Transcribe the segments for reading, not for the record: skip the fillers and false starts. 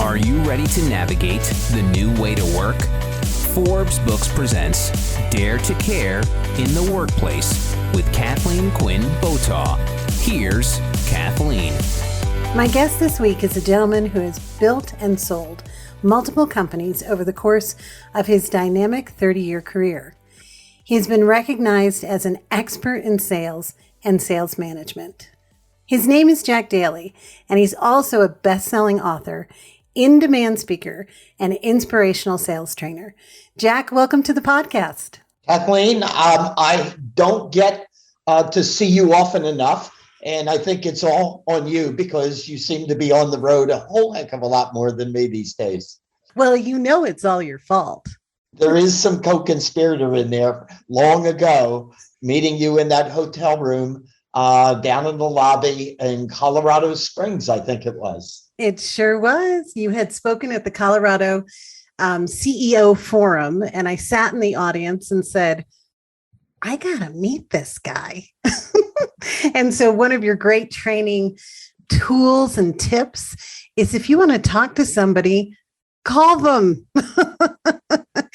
Are you ready to navigate the new way to work? Forbes Books presents Dare to Care in the Workplace with Kathleen Quinn Botaw. Here's Kathleen. My guest this week is a gentleman who has built and sold multiple companies over the course of his dynamic 30-year career. He has been recognized as an expert in sales and sales management. His name is Jack Daly, and he's also a best-selling author, in-demand speaker, and inspirational sales trainer. Jack, welcome to the podcast. Kathleen, I don't get to see you often enough, and I think it's all on you because you seem to be on the road a whole heck of a lot more than me these days. Well, you know it's all your fault. There is some co-conspirator in there long ago, meeting you in that hotel room down in the lobby in Colorado Springs, I think it was. It sure was. You had spoken at the Colorado CEO Forum, and I sat in the audience and said, I gotta meet this guy. And so one of your great training tools and tips is if you want to talk to somebody, call them.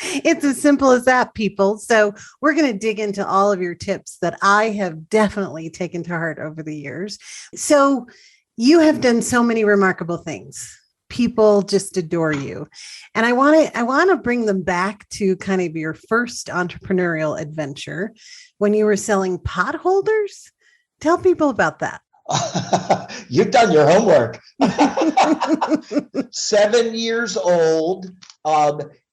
It's as simple as that, people. So we're going to dig into all of your tips that I have definitely taken to heart over the years. So you have done so many remarkable things. People just adore you. And I want to bring them back to kind of your first entrepreneurial adventure when you were selling potholders. Tell people about that. You've done your homework. 7 years old,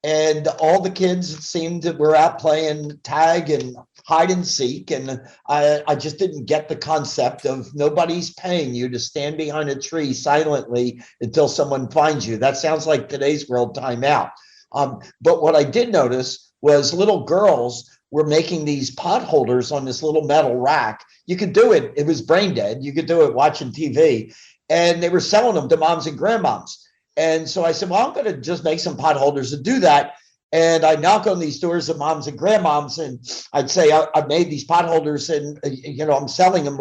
and all the kids were out playing tag and hide and seek, and I just didn't get the concept of nobody's paying you to stand behind a tree silently until someone finds you. That sounds like today's world timeout. But what I did notice was little girls were making these potholders on this little metal rack. You could do it. It was brain dead. You could do it watching TV. And they were selling them to moms and grandmoms. And so I said, well, I'm going to just make some potholders and do that. And I knock on these doors of moms and grandmoms, and I'd say, I made these potholders and, I'm selling them.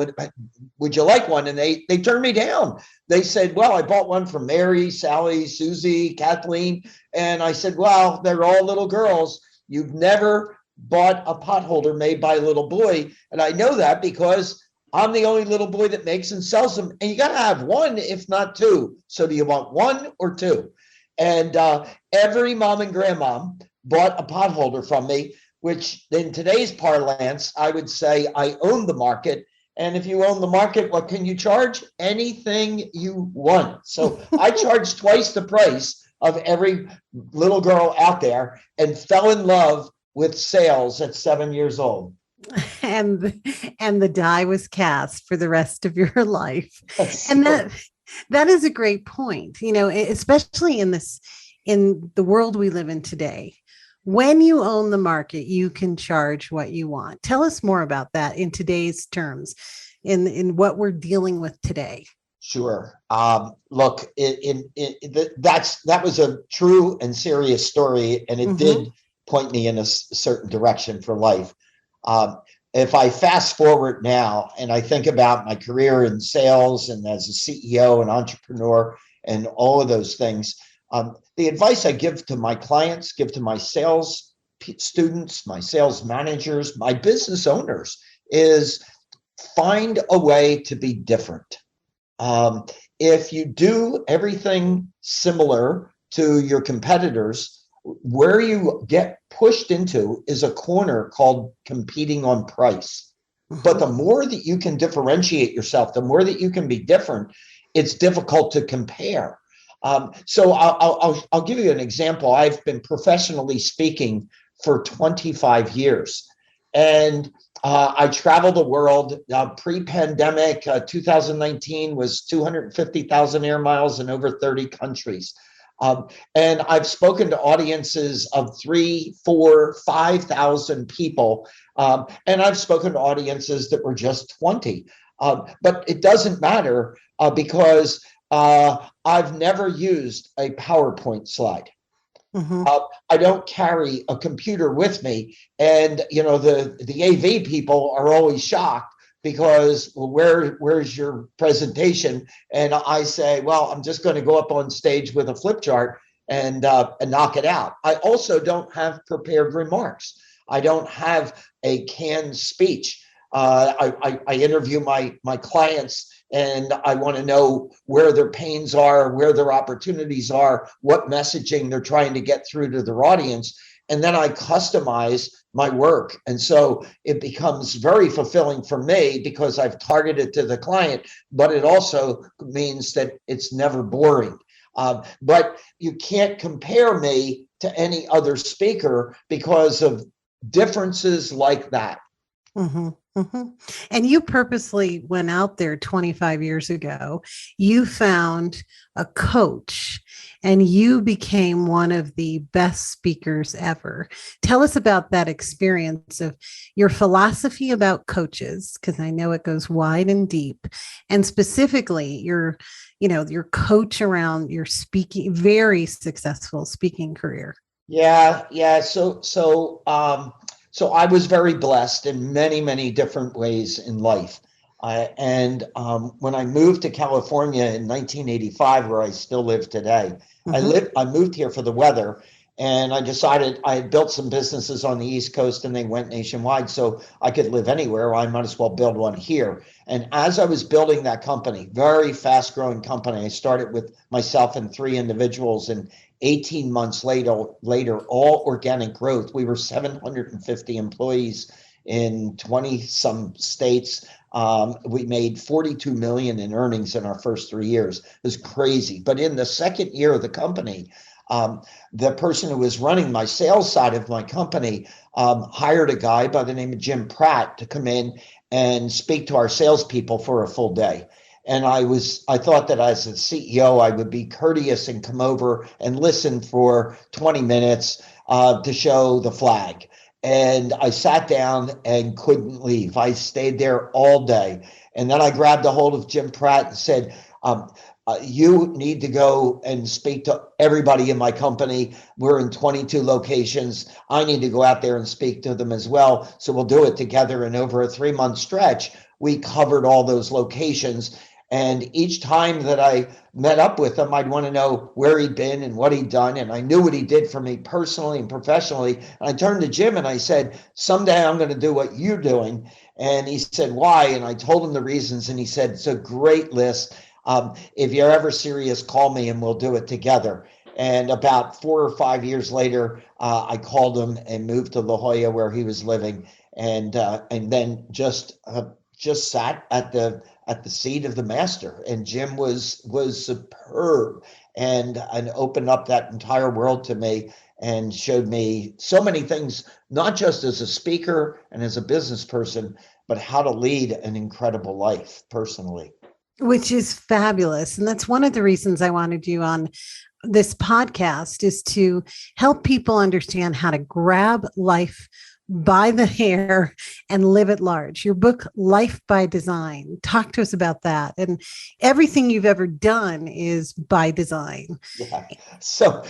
Would you like one? And they turned me down. They said, well, I bought one from Mary, Sally, Susie, Kathleen. And I said, well, they're all little girls. You've never bought a potholder made by a little boy. And I know that because I'm the only little boy that makes and sells them. And you got to have one, if not two. So do you want one or two? And every mom and grandma bought a potholder from me, which in today's parlance, I would say I own the market. And if you own the market, what can you charge? Anything you want. So I charge twice the price of every little girl out there and fell in love with sales at 7 years old. And the die was cast for the rest of your life. And that is a great point, especially in the world we live in today. When you own the market, you can charge what you want. Tell us more about that in today's terms, in what we're dealing with today. Sure. Look, that was a true and serious story, and it did point me in a certain direction for life. If I fast forward now and I think about my career in sales and as a CEO and entrepreneur and all of those things, the advice I give to my clients, give to my sales students, my sales managers, my business owners is find a way to be different. If you do everything similar to your competitors, where you get pushed into is a corner called competing on price. But the more that you can differentiate yourself, the more that you can be different, it's difficult to compare. So I'll give you an example. I've been professionally speaking for 25 years. And I travel the world. Pre-pandemic, 2019 was 250,000 air miles in over 30 countries. And I've spoken to audiences of 3,000, 4,000, 5,000 people. And I've spoken to audiences that were just 20. But it doesn't matter because I've never used a PowerPoint slide. I don't carry a computer with me. And, the AV people are always shocked because, well, where's your presentation? And I say, well, I'm just going to go up on stage with a flip chart and knock it out. I also don't have prepared remarks. I don't have a canned speech. I interview my clients, and I want to know where their pains are, where their opportunities are, what messaging they're trying to get through to their audience. And then I customize my work. And so it becomes very fulfilling for me because I've targeted to the client, but it also means that it's never boring. But you can't compare me to any other speaker because of differences like that. Mm-hmm, mm-hmm. And you purposely went out there 25 years ago. You found a coach and you became one of the best speakers ever. Tell us about that experience of your philosophy about coaches, because I know it goes wide and deep, and specifically your coach around your speaking, very successful speaking career. Yeah. So I was very blessed in many, many different ways in life. And when I moved to California in 1985, where I still live today, I moved here for the weather, and I decided I had built some businesses on the East Coast and they went nationwide, so I could live anywhere. I might as well build one here. And as I was building that company, very fast growing company, I started with myself and 3 individuals, and 18 months later, all organic growth. We were 750 employees in 20 some states. We made 42 million in earnings in our first 3 years. It was crazy. But in the second year of the company, the person who was running my sales side of my company hired a guy by the name of Jim Pratt to come in and speak to our salespeople for a full day. And I thought that as a CEO, I would be courteous and come over and listen for 20 minutes to show the flag. And I sat down and couldn't leave. I stayed there all day. And then I grabbed a hold of Jim Pratt and said, you need to go and speak to everybody in my company. We're in 22 locations. I need to go out there and speak to them as well. So we'll do it together. And over a 3-month stretch, we covered all those locations. And each time that I met up with him, I'd want to know where he'd been and what he'd done. And I knew what he did for me personally and professionally. And I turned to Jim and I said, someday I'm going to do what you're doing. And he said, why? And I told him the reasons. And he said, it's a great list. If you're ever serious, call me and we'll do it together. And about 4 or 5 years later, I called him and moved to La Jolla where he was living. And then just sat at the seat of the master. And Jim was superb and opened up that entire world to me and showed me so many things, not just as a speaker and as a business person, but how to lead an incredible life personally. Which is fabulous. And that's one of the reasons I wanted you on this podcast, is to help people understand how to grab life by the hair and live at large. Your book, Life by Design. Talk to us about that. And everything you've ever done is by design. Yeah. So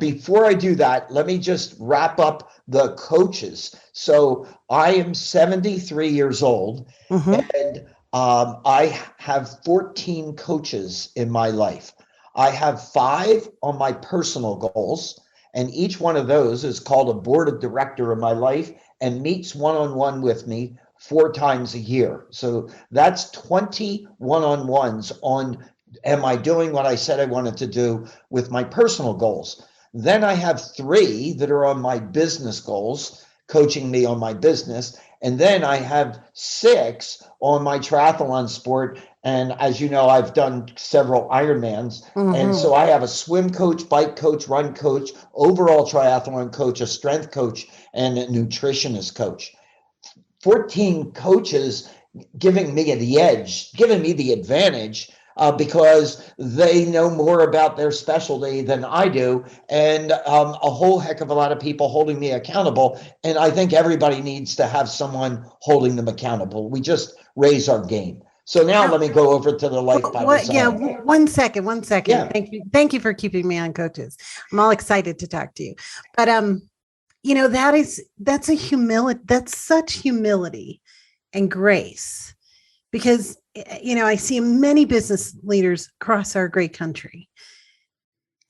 before I do that, let me just wrap up the coaches. So I am 73 years old, and I have 14 coaches in my life. I have 5 on my personal goals, and each one of those is called a board of director in my life and meets one-on-one with me 4 times a year. So that's 20 one-on-ones on, am I doing what I said I wanted to do with my personal goals? Then I have 3 that are on my business goals, coaching me on my business. And then I have 6 on my triathlon sport. And as you know, I've done several Ironmans. And so I have a swim coach, bike coach, run coach, overall triathlon coach, a strength coach, and a nutritionist coach. 14 coaches giving me the edge, giving me the advantage, because they know more about their specialty than I do, and a whole heck of a lot of people holding me accountable. And I think everybody needs to have someone holding them accountable. We just raise our game. So now let me go over to the Life by Design. Yeah, one second. Yeah. Thank you for keeping me on coaches. I'm all excited to talk to you. But that's a humility. That's such humility and grace. Because, I see many business leaders across our great country,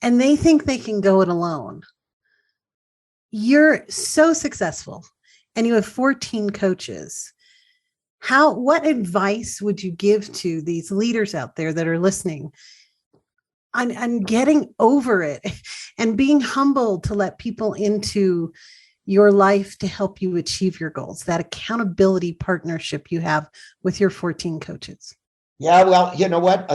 and they think they can go it alone. You're so successful and you have 14 coaches. What advice would you give to these leaders out there that are listening on getting over it and being humble to let people into your life to help you achieve your goals, that accountability partnership you have with your 14 coaches? Yeah, well, you know what,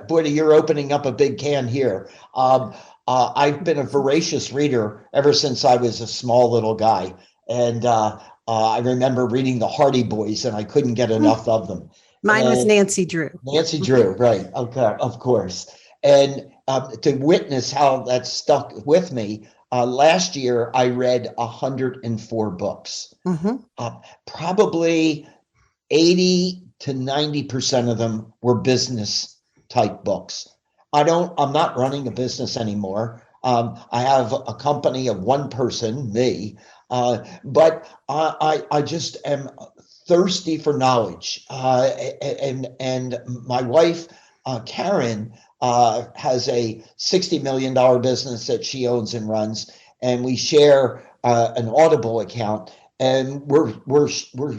boy, you're opening up a big can here. I've been a voracious reader ever since I was a small little guy. And I remember reading the Hardy Boys, and I couldn't get enough of them. Mine was Nancy Drew. Nancy Drew, right. Okay, of course. And to witness how that stuck with me, last year I read 104 books. Probably 80 to 90% of them were business type books. I'm not running a business anymore. I have a company of one person, me, but I just am thirsty for knowledge. And my wife, Karen, has a $60 million business that she owns and runs, and we share an Audible account. And we're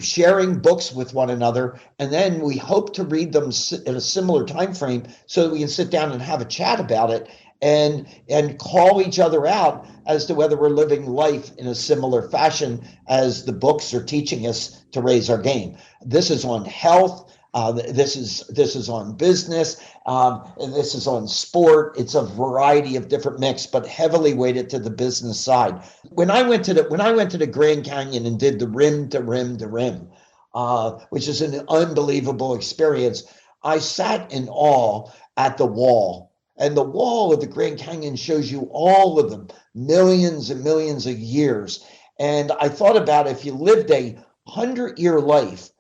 sharing books with one another, and then we hope to read them in a similar time frame so that we can sit down and have a chat about it and call each other out as to whether we're living life in a similar fashion as the books are teaching us to raise our game. This is on health. This is on business, and this is on sport. It's a variety of different mix, but heavily weighted to the business side. When I went to the Grand Canyon and did the rim to rim to rim, which is an unbelievable experience, I sat in awe at the wall. And the wall of the Grand Canyon shows you all of them, millions and millions of years. And I thought about if you lived a 100-year life,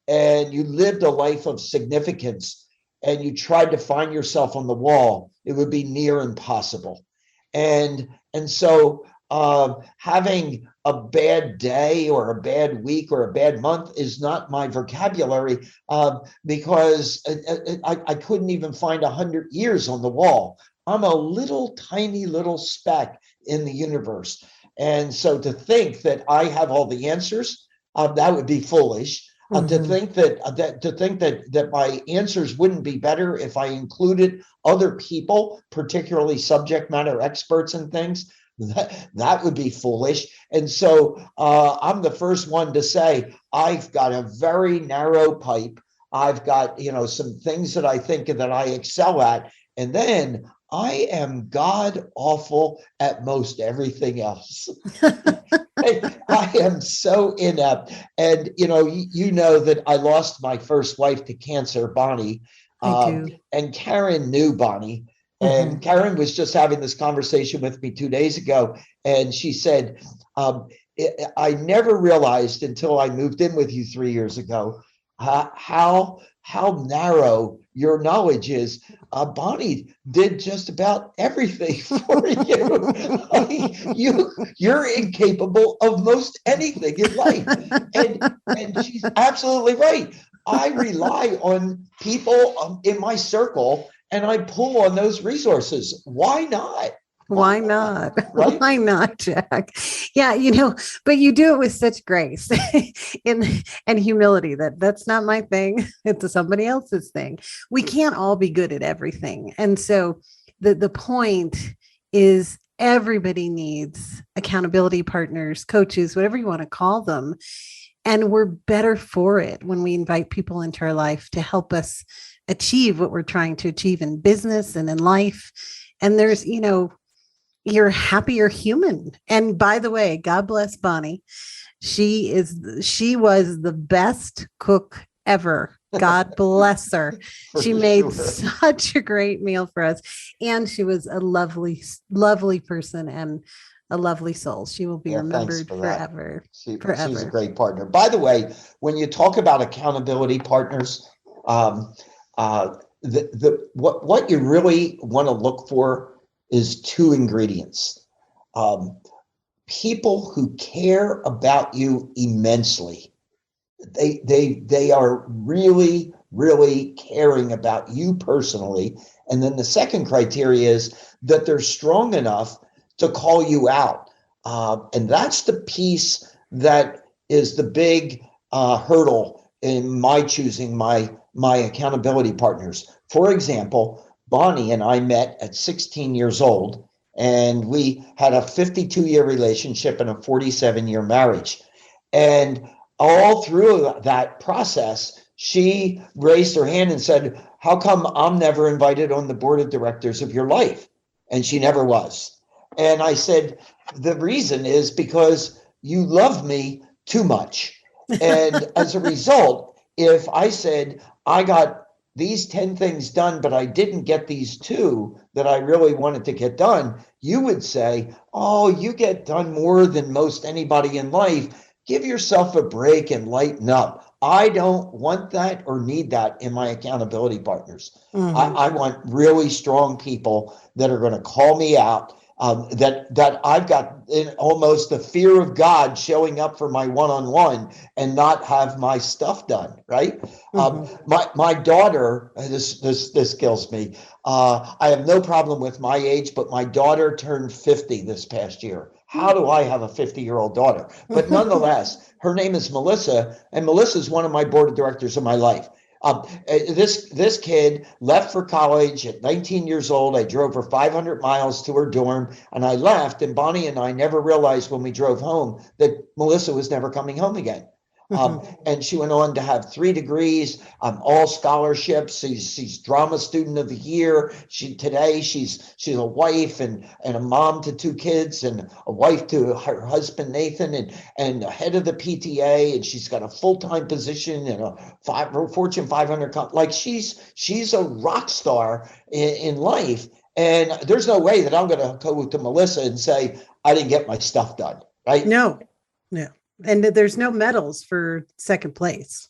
and you lived a life of significance, and you tried to find yourself on the wall, it would be near impossible. And so having a bad day or a bad week or a bad month is not my vocabulary, because I couldn't even find 100 years on the wall. I'm a little tiny little speck in the universe. And so to think that I have all the answers, that would be foolish. To think that my answers wouldn't be better if I included other people, particularly subject matter experts and things, that would be foolish. And so I'm the first one to say I've got a very narrow pipe. I've got some things that I think that I excel at, and then I am god awful at most everything else. I am so inept. And, you know that I lost my first wife to cancer, Bonnie. And Karen knew Bonnie. And Karen was just having this conversation with me 2 days ago. And she said, I never realized until I moved in with you 3 years ago how narrow your knowledge is. Bonnie did just about everything for you. I mean, you're incapable of most anything in life. And she's absolutely right. I rely on people in my circle, and I pull on those resources. Why not? Why not? Right? Why not, Jack? Yeah, but you do it with such grace and humility that's not my thing. It's somebody else's thing. We can't all be good at everything. And so the point is everybody needs accountability partners, coaches, whatever you want to call them. And we're better for it when we invite people into our life to help us achieve what we're trying to achieve in business and in life. And there's, you're a happier human. And by the way, God bless Bonnie. She was the best cook ever. God bless her. She made such a great meal for us. And she was a lovely, lovely person and a lovely soul. She will be remembered forever. She's a great partner. By the way, when you talk about accountability partners, what you really want to look for is two ingredients. People who care about you immensely they are really, really caring about you personally. And then the second criteria is that they're strong enough to call you out. And that's the piece that is the big hurdle in my choosing my accountability partners. For example, Bonnie and I met at 16 years old, and we had a 52-year relationship and a 47-year marriage. And all through that process, she raised her hand and said, "How come I'm never invited on the board of directors of your life?" And she never was. And I said, "The reason is because you love me too much." And as a result, if I said, "I got these 10 things done, but I didn't get these 2 that I really wanted to get done," you would say, "Oh, you get done more than most anybody in life. Give yourself a break and lighten up." I don't want that or need that in my accountability partners. I want really strong people that are going to call me out, that I've got almost the fear of God showing up for my one-on-one and not have my stuff done, right? My daughter, this kills me. I have no problem with my age, but my daughter turned 50 this past year. How do I have a 50-year-old daughter? But nonetheless, her name is Melissa, and Melissa is one of my board of directors in my life. This kid left for college at 19 years old. I drove her 500 miles to her dorm, and I left. And Bonnie and I never realized when we drove home that Melissa was never coming home again. And she went on to have 3 degrees, all scholarships. She's drama student of the year. Today she's a wife and a mom to 2 kids and a wife to her husband Nathan and head of the PTA, and she's got a full-time position in a Fortune 500 company. Like she's a rock star in life. And there's no way that I'm going to go to Melissa and say I didn't get my stuff done, right? No. And there's no medals for second place.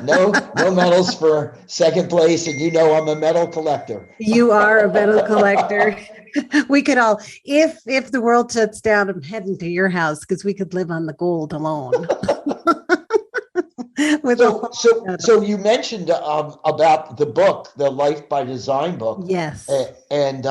no medals for second place. And I'm a medal collector. You are a medal collector. We could all, if the world shuts down, I'm heading to your house because we could live on the gold alone. So you mentioned about the book, the Life by Design book. Yes. And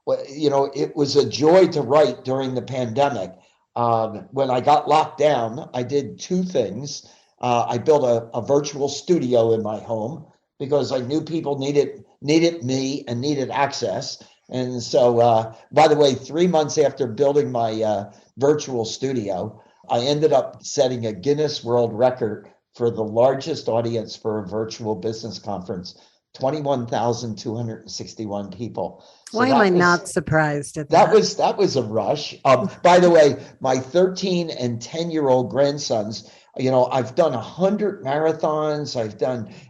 it was a joy to write during the pandemic. When I got locked down, I did 2 things. I built a virtual studio in my home because I knew people needed me and needed access. And so, by the way, 3 months after building my virtual studio, I ended up setting a Guinness World Record for the largest audience for a virtual business conference, 21,261 people. So why am I not surprised at that? That was a rush. By the way, my 13 and 10-year-old grandsons, I've done 100 marathons.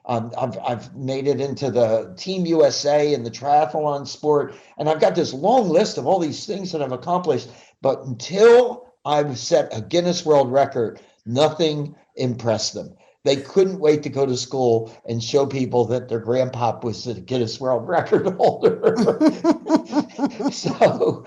I've made it into the Team USA and the triathlon sport. And I've got this long list of all these things that I've accomplished. But until I set a Guinness World Record, nothing impressed them. They couldn't wait to go to school and show people that their grandpop was a Guinness World Record holder. So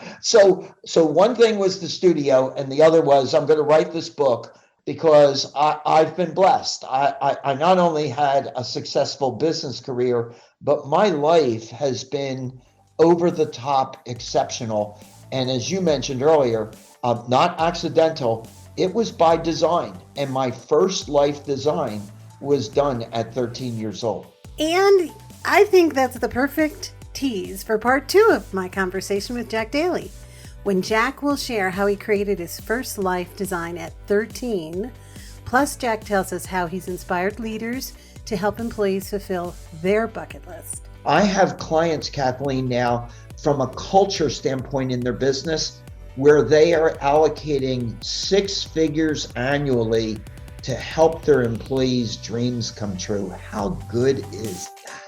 one thing was the studio, and the other was I'm going to write this book because I've been blessed. I not only had a successful business career, but my life has been over the top exceptional. And as you mentioned earlier, not accidental. It was by design, and my first life design was done at 13 years old. And I think that's the perfect tease for part 2 of my conversation with Jack Daly, when Jack will share how he created his first life design at 13. Plus, Jack tells us how he's inspired leaders to help employees fulfill their bucket list. I have clients, Kathleen, now from a culture standpoint in their business, where they are allocating 6 figures annually to help their employees' dreams come true. How good is that?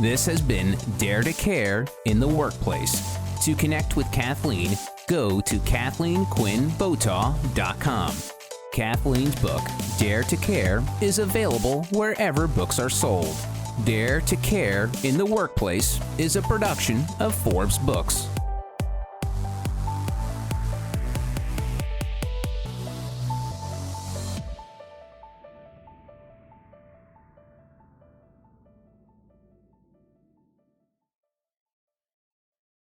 This has been Dare to Care in the Workplace. To connect with Kathleen, go to KathleenQuinnBotaw.com. Kathleen's book, Dare to Care, is available wherever books are sold. Dare to Care in the Workplace is a production of Forbes Books.